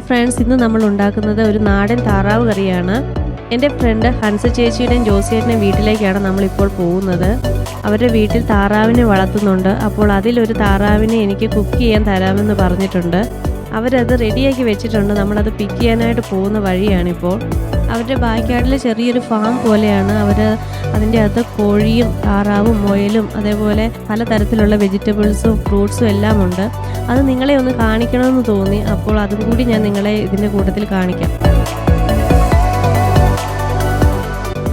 Friends, ഇന്ന് നമ്മൾ ഉണ്ടാക്കുന്നത് ഒരു നാടൻ താറാവ് കറിയാണ്. എൻ്റെ ഫ്രണ്ട് ഹൻസ ചേച്ചിയുടെയും ജോസിയേട്ടൻ്റെയും വീട്ടിലേക്കാണ് നമ്മളിപ്പോൾ പോകുന്നത്. അവരുടെ വീട്ടിൽ താറാവിനെ വളർത്തുന്നുണ്ട്. അപ്പോൾ അതിലൊരു താറാവിനെ എനിക്ക് കുക്ക് ചെയ്യാൻ തരാമെന്ന് പറഞ്ഞിട്ടുണ്ട്. അവരത് റെഡിയാക്കി വെച്ചിട്ടുണ്ട്. നമ്മളത് പിക്ക് ചെയ്യാനായിട്ട് പോകുന്ന വഴിയാണിപ്പോൾ. അവരുടെ ബാക്ക്യാർഡിൽ ചെറിയൊരു ഫാം പോലെയാണ്. അതിൻ്റെ അകത്ത് കോഴിയും താറാവും മുയലും അതേപോലെ പലതരത്തിലുള്ള വെജിറ്റബിൾസും ഫ്രൂട്ട്സും എല്ലാം ഉണ്ട്. അത് നിങ്ങളെ ഒന്ന് കാണിക്കണമെന്ന് തോന്നി. അപ്പോൾ അതും കൂടി ഞാൻ നിങ്ങളെ ഇതിൻ്റെ കൂട്ടത്തിൽ കാണിക്കാം.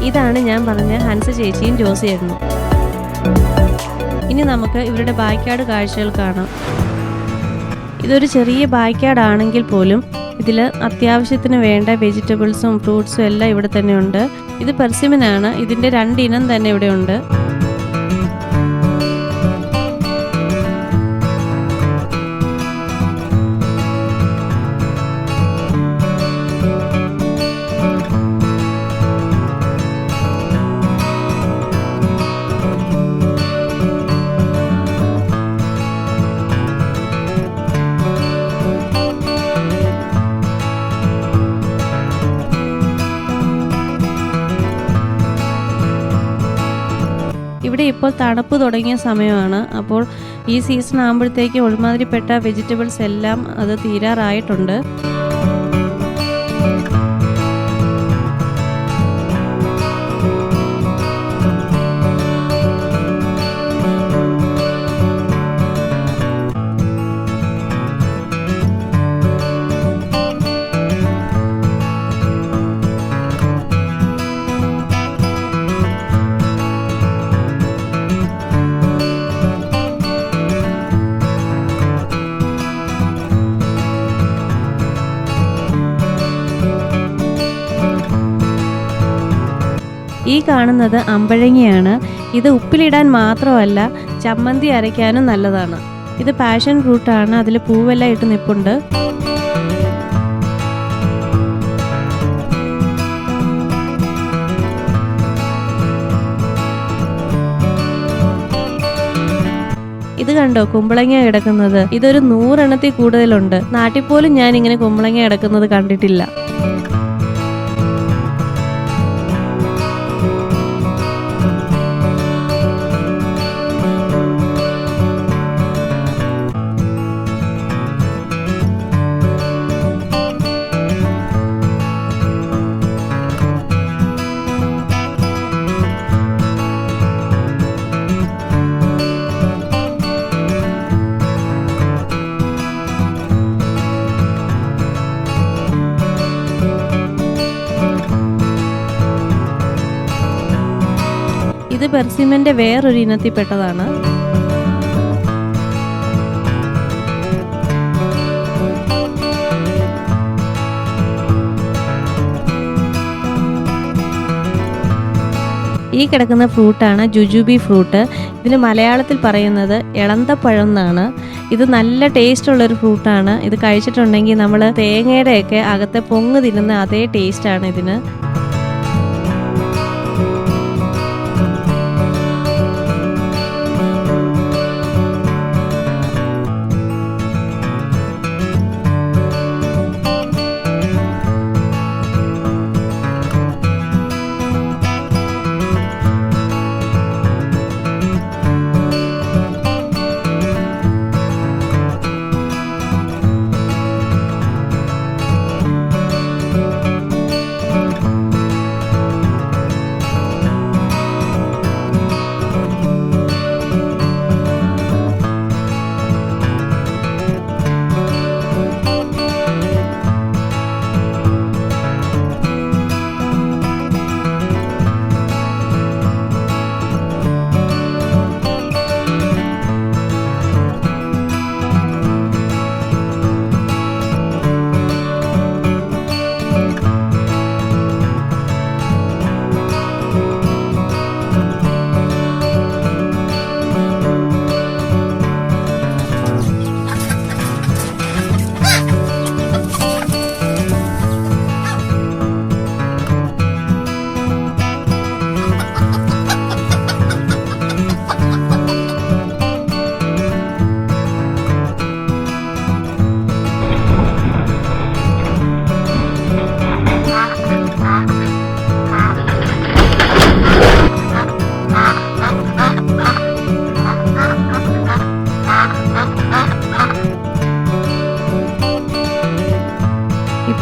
ഇതാണ് ഞാൻ പറഞ്ഞ ഹൻസ ചേച്ചിയും ജോസിയായിരുന്നു. ഇനി നമുക്ക് ഇവരുടെ ബാക്ക്യാർഡ് കാഴ്ചകൾ കാണാം. ഇതൊരു ചെറിയ ബാക്ക്യാർഡ് ആണെങ്കിൽ പോലും ഇതിൽ അത്യാവശ്യത്തിന് വേണ്ട വെജിറ്റബിൾസും ഫ്രൂട്ട്സും എല്ലാം ഇവിടെ തന്നെ ഉണ്ട്. ഇത് പെർസിമനാണ്. ഇതിൻ്റെ 2 ഇനം തന്നെ ഇവിടെ ഉണ്ട്. ഇവിടെ ഇപ്പോൾ തണുപ്പ് തുടങ്ങിയ സമയമാണ്. അപ്പോൾ ഈ സീസൺ ആകുമ്പോഴത്തേക്ക് ഒരുമാതിരിപ്പെട്ട വെജിറ്റബിൾസ് എല്ലാം അത് തീരാറായിട്ടുണ്ട്. ഈ കാണുന്നത് അമ്പഴങ്ങിയാണ്. ഇത് ഉപ്പിലിടാൻ മാത്രമല്ല ചമ്മന്തി അരയ്ക്കാനും നല്ലതാണ്. ഇത് പാഷൻ ഫ്രൂട്ടാണ്. അതിൽ പൂവെല്ലാം ഇട്ട് നിൽപ്പുണ്ട്. ഇത് കണ്ടോ കുമ്പളങ്ങ കിടക്കുന്നത്? ഇതൊരു 100 എണ്ണത്തിൽ കൂടുതലുണ്ട്. നാട്ടിൽ പോലും ഞാൻ ഇങ്ങനെ കുമ്പളങ്ങ കിടക്കുന്നത് കണ്ടിട്ടില്ല. ഇത് പെർസിമന്റെ വേറൊരു ഇനത്തിൽപ്പെട്ടതാണ്. ഈ കിടക്കുന്ന ഫ്രൂട്ടാണ് ജുജുബി ഫ്രൂട്ട്. ഇതിന് മലയാളത്തിൽ പറയുന്നത് എളന്തപ്പഴം എന്നാണ്. ഇത് നല്ല ടേസ്റ്റ് ഉള്ളൊരു ഫ്രൂട്ടാണ്. ഇത് കഴിച്ചിട്ടുണ്ടെങ്കിൽ നമ്മൾ തേങ്ങയുടെയൊക്കെ അകത്തെ പൊങ്ങ് തിന്നുന്ന അതേ ടേസ്റ്റാണ് ഇതിന്.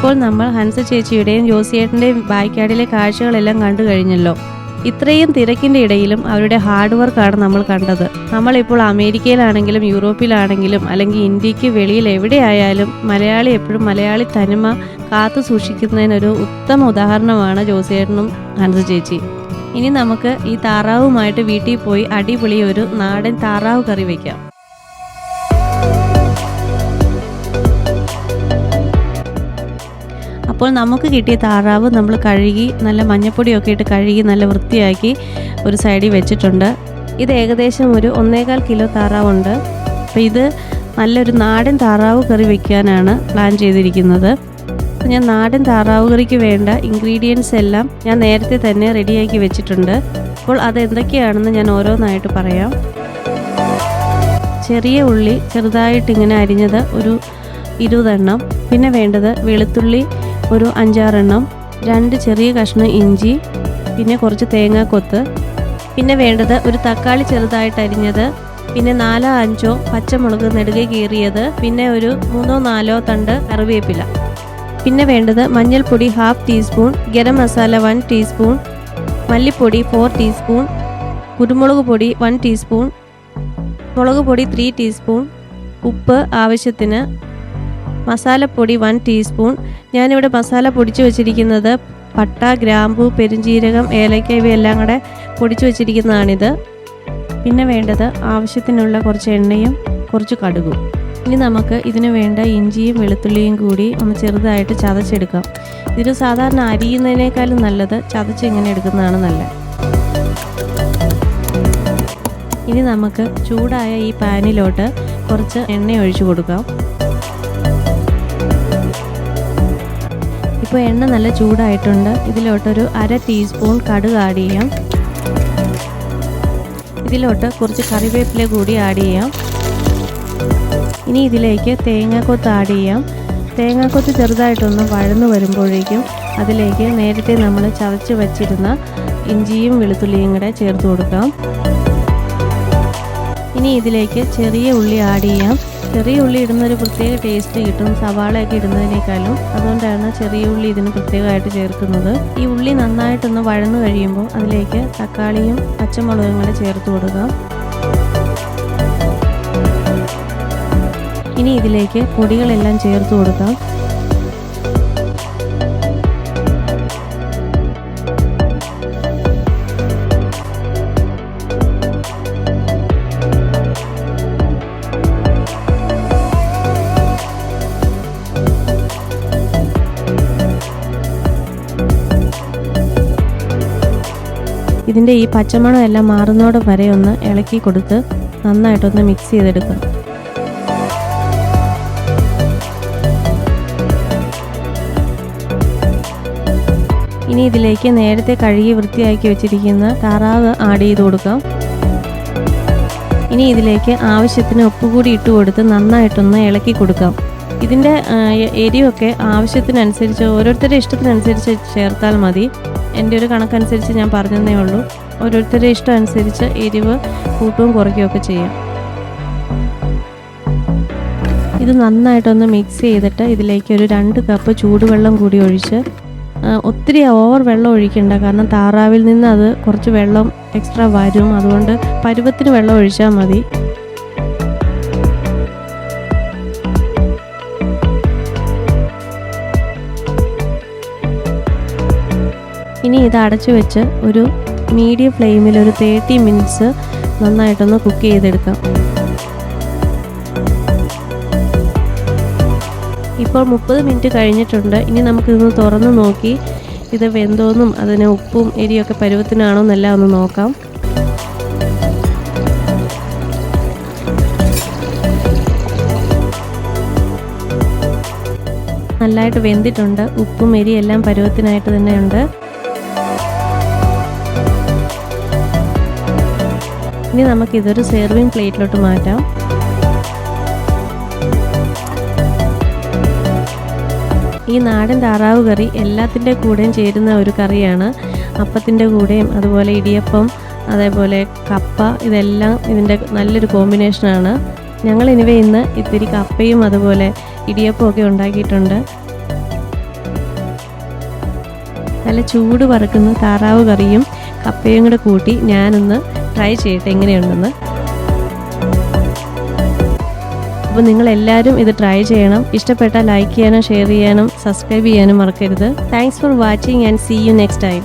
ഇപ്പോൾ നമ്മൾ ഹൻസ ചേച്ചിയുടെയും ജോസിയേട്ടൻ്റെയും ബാക്ക്യാർഡിലെ കാഴ്ചകളെല്ലാം കണ്ടു കഴിഞ്ഞല്ലോ. ഇത്രയും തിരക്കിൻ്റെ ഇടയിലും അവരുടെ ഹാർഡ് വർക്കാണ് നമ്മൾ കണ്ടത്. നമ്മളിപ്പോൾ അമേരിക്കയിലാണെങ്കിലും യൂറോപ്പിലാണെങ്കിലും അല്ലെങ്കിൽ ഇന്ത്യക്ക് വെളിയിൽ എവിടെയായാലും മലയാളി എപ്പോഴും മലയാളി തനിമ കാത്തു സൂക്ഷിക്കുന്നതിനൊരു ഉത്തമ ഉദാഹരണമാണ് ജോസിയേട്ടനും ഹൻസ ചേച്ചി. ഇനി നമുക്ക് ഈ താറാവുമായിട്ട് വീട്ടിൽ പോയി അടിപൊളി ഒരു നാടൻ താറാവ് കറി വയ്ക്കാം. അപ്പോൾ നമുക്ക് കിട്ടിയ താറാവ് നമ്മൾ കഴുകി നല്ല മഞ്ഞപ്പൊടിയൊക്കെ ഇട്ട് കഴുകി നല്ല വൃത്തിയാക്കി ഒരു സൈഡിൽ വെച്ചിട്ടുണ്ട്. ഇത് ഏകദേശം ഒരു 1.25 കിലോ താറാവുണ്ട്. അപ്പോൾ ഇത് നല്ലൊരു നാടൻ താറാവ് കറി വയ്ക്കാനാണ് പ്ലാൻ ചെയ്തിരിക്കുന്നത്. ഞാൻ നാടൻ താറാവ് കറിക്ക് വേണ്ട ഇൻഗ്രീഡിയൻസ് എല്ലാം ഞാൻ നേരത്തെ തന്നെ റെഡിയാക്കി വെച്ചിട്ടുണ്ട്. അപ്പോൾ അതെന്തൊക്കെയാണെന്ന് ഞാൻ ഓരോന്നായിട്ട് പറയാം. ചെറിയ ഉള്ളി ചെറുതായിട്ടിങ്ങനെ അരിഞ്ഞത് ഒരു 20 എണ്ണം. പിന്നെ വേണ്ടത് വെളുത്തുള്ളി ഒരു 5-6 എണ്ണം, 2 ചെറിയ കഷ്ണം ഇഞ്ചി, പിന്നെ കുറച്ച് തേങ്ങാക്കൊത്ത്. പിന്നെ വേണ്ടത് ഒരു തക്കാളി ചെറുതായിട്ട് അരിഞ്ഞത്, പിന്നെ 4-5 പച്ചമുളക് നെടുകെ കീറിയത്, പിന്നെ ഒരു 3-4 തണ്ട് കറിവേപ്പില. പിന്നെ വേണ്ടത് മഞ്ഞൾപ്പൊടി 1/2 ടീസ്പൂൺ, ഗരം മസാല 1 ടീസ്പൂൺ, മല്ലിപ്പൊടി 4 ടീസ്പൂൺ, കുരുമുളക് പൊടി 1 ടീസ്പൂൺ, മുളക് പൊടി 3 ടീസ്പൂൺ, ഉപ്പ് ആവശ്യത്തിന്, മസാലപ്പൊടി 1 ടീസ്പൂൺ. ഞാനിവിടെ മസാല പൊടിച്ചു വെച്ചിരിക്കുന്നത് പട്ട, ഗ്രാമ്പു, പെരുംജീരകം, ഏലക്ക ഇവയെല്ലാം കൂടെ പൊടിച്ചു വെച്ചിരിക്കുന്നതാണിത്. പിന്നെ വേണ്ടത് ആവശ്യത്തിനുള്ള കുറച്ച് എണ്ണയും കുറച്ച് കടുകും. ഇനി നമുക്ക് ഇതിന് വേണ്ട ഇഞ്ചിയും വെളുത്തുള്ളിയും കൂടി ഒന്ന് ചെറുതായിട്ട് ചതച്ചെടുക്കാം. ഇത് സാധാരണ അരിയുന്നതിനേക്കാളും നല്ലത് ചതച്ച് ഇങ്ങനെ എടുക്കുന്നതാണ് നല്ലത്. ഇനി നമുക്ക് ചൂടായ ഈ പാനിലോട്ട് കുറച്ച് എണ്ണ ഒഴിച്ചു കൊടുക്കാം. ഇപ്പോൾ എണ്ണ നല്ല ചൂടായിട്ടുണ്ട്. ഇതിലോട്ടൊരു 1/2 ടീസ്പൂൺ കടുക് ആഡ് ചെയ്യാം. ഇതിലോട്ട് കുറച്ച് കറിവേപ്പില കൂടി ആഡ് ചെയ്യാം. ഇനി ഇതിലേക്ക് തേങ്ങാക്കൊത്ത് ആഡ് ചെയ്യാം. തേങ്ങാക്കൊത്ത് ചെറുതായിട്ടൊന്ന് വഴന്നു വരുമ്പോഴേക്കും അതിലേക്ക് നേരത്തെ നമ്മൾ ചതച്ച് വച്ചിരുന്ന ഇഞ്ചിയും വെളുത്തുള്ളിയും കൂടെ ചേർത്ത് കൊടുക്കാം. ഇനി ഇതിലേക്ക് ചെറിയ ഉള്ളി ആഡ് ചെയ്യാം. ചെറിയ ഉള്ളി ഇടുന്നൊരു പ്രത്യേക ടേസ്റ്റ് കിട്ടും സവാളയൊക്കെ ഇടുന്നതിനേക്കാളും. അതുകൊണ്ടാണ് ചെറിയ ഉള്ളി ഇതിന് പ്രത്യേകമായിട്ട് ചേർക്കുന്നത്. ഈ ഉള്ളി നന്നായിട്ടൊന്ന് വഴന്നു കഴിയുമ്പോൾ അതിലേക്ക് തക്കാളിയും പച്ചമുളകും കൂടെ ചേർത്ത് കൊടുക്കാം. ഇനി ഇതിലേക്ക് പൊടികളെല്ലാം ചേർത്ത് കൊടുക്കാം. ഇതിൻ്റെ ഈ പച്ചമണം എല്ലാം മാറുന്നോടെ വരെ ഒന്ന് ഇളക്കി കൊടുത്ത് നന്നായിട്ടൊന്ന് മിക്സ് ചെയ്തെടുക്കാം. ഇനി ഇതിലേക്ക് നേരത്തെ കഴുകി വൃത്തിയാക്കി വെച്ചിരിക്കുന്ന താറാവ് ആഡ് ചെയ്ത് കൊടുക്കാം. ഇനി ഇതിലേക്ക് ആവശ്യത്തിന് ഉപ്പ് കൂടി ഇട്ട് കൊടുത്ത് നന്നായിട്ടൊന്ന് ഇളക്കി കൊടുക്കാം. ഇതിൻ്റെ എരിവൊക്കെ ആവശ്യത്തിനനുസരിച്ച് ഓരോരുത്തരുടെ ഇഷ്ടത്തിനനുസരിച്ച് ചേർത്താൽ മതി. എൻ്റെ ഒരു കണക്കനുസരിച്ച് ഞാൻ പറഞ്ഞതേ ഉള്ളൂ. ഓരോരുത്തരുടെ ഇഷ്ടം അനുസരിച്ച് എരിവ് കൂട്ടുകയും കുറയ്ക്കുകയൊക്കെ ചെയ്യാം. ഇത് നന്നായിട്ടൊന്ന് മിക്സ് ചെയ്തിട്ട് ഇതിലേക്ക് ഒരു 2 കപ്പ് ചൂടുവെള്ളം കൂടി ഒഴിച്ച്, ഒത്തിരി ഓവർ വെള്ളം ഒഴിക്കണ്ട, കാരണം താറാവിൽ നിന്ന് അത് കുറച്ച് വെള്ളം എക്സ്ട്രാ വരും. അതുകൊണ്ട് പരുവത്തിന് വെള്ളം ഒഴിച്ചാൽ മതി. ഇനി ഇത് അടച്ചു വെച്ച് ഒരു മീഡിയം ഫ്ലെയിമിൽ ഒരു 30 മിനിറ്റ്സ് നന്നായിട്ടൊന്ന് കുക്ക് ചെയ്തെടുക്കാം. ഇപ്പോൾ 30 മിനിറ്റ് കഴിഞ്ഞിട്ടുണ്ട്. ഇനി നമുക്കിതൊന്ന് തുറന്ന് നോക്കി ഇത് വെന്തോന്നും അതിന് ഉപ്പും എരിയൊക്കെ പരുവത്തിനാണോ എന്നെല്ലാം ഒന്ന് നോക്കാം. നല്ലതായിട്ട് വെന്തിട്ടുണ്ട്. ഉപ്പും എരിയെല്ലാം പരുവത്തിനായിട്ട് തന്നെയുണ്ട്. ഇനി നമുക്കിതൊരു സെർവിങ് പ്ലേറ്റിലോട്ട് മാറ്റാം. ഈ നാടൻ താറാവ് കറി എല്ലാത്തിൻ്റെ കൂടെയും ചേരുന്ന ഒരു കറിയാണ്. അപ്പത്തിൻ്റെ കൂടെയും അതുപോലെ ഇടിയപ്പം, അതേപോലെ കപ്പ, ഇതെല്ലാം ഇതിൻ്റെ നല്ലൊരു കോമ്പിനേഷനാണ്. ഞങ്ങൾ ഇനിവേ ഇന്ന് ഇത്തിരി കപ്പയും അതുപോലെ ഇടിയപ്പമൊക്കെ ഉണ്ടാക്കിയിട്ടുണ്ട്. നല്ല ചൂട് വറുക്കുന്ന താറാവ് കറിയും കപ്പയും കൂടെ കൂട്ടി ഞാനൊന്ന് ട്രൈ ചെയ്യട്ടെ എങ്ങനെയുണ്ടെന്ന്. അപ്പോൾ നിങ്ങളെല്ലാവരും ഇത് ട്രൈ ചെയ്യണം. ഇഷ്ടപ്പെട്ടാൽ ലൈക്ക് ചെയ്യാനും ഷെയർ ചെയ്യാനും സബ്സ്ക്രൈബ് ചെയ്യാനും മറക്കരുത്. Thanks for watching and see you next time.